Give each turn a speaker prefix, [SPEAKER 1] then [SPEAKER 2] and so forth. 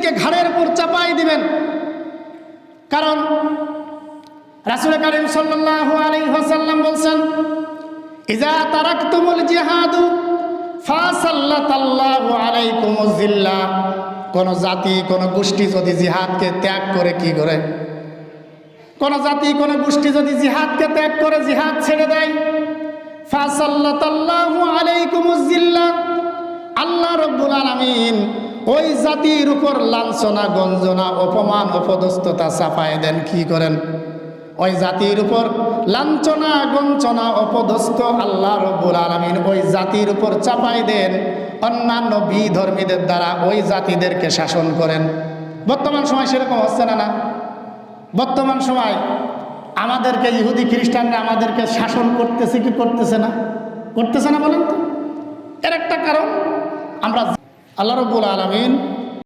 [SPEAKER 1] কুফরিকে ঘাড়ের উপর চাপাই দিবেন। কারণ রাসূল কারীম সাল্লাল্লাহু আলাইহি ওয়াসাল্লাম বলেন, ইজা তারাকতুমুল জিহাদু ফাসাল্লাতাল্লাহু আলাইকুমুজ জিল্লাহ। কোন জাতি কোন গোষ্ঠী যদি জিহাদকে ত্যাগ করে কি করে, কোন জাতি কোন গোষ্ঠী যদি জিহাদকে ত্যাগ করে, জিহাদ ছেড়ে দেয়, ফাসাল্লাতাল্লাহু আলাইকুমুজ জিল্লাহ, আল্লাহ রাব্বুল আলামিন ওই জাতির উপর লাঞ্ছনা, গঞ্জনা, অপমান, অপদস্থতা চাপায় দেন। কি করেন? ওই জাতির উপর লাঞ্ছনা, গঞ্জনা, অপদস্থ আল্লাহ রাব্বুল আলামিন ওই জাতির উপর চাপায় দেন। অন্যান্য বিধর্মীদের দ্বারা ওই জাতিদেরকে শাসন করেন। বর্তমান সময় সেরকম হচ্ছে না? বর্তমান সময় আমাদেরকে ইহুদি খ্রিস্টানরা আমাদেরকে শাসন করতেছে কি করতেছে না? করতেছে না বলেন তো? এর একটা কারণ আমরা আল্লাহ রাব্বুল আলামিন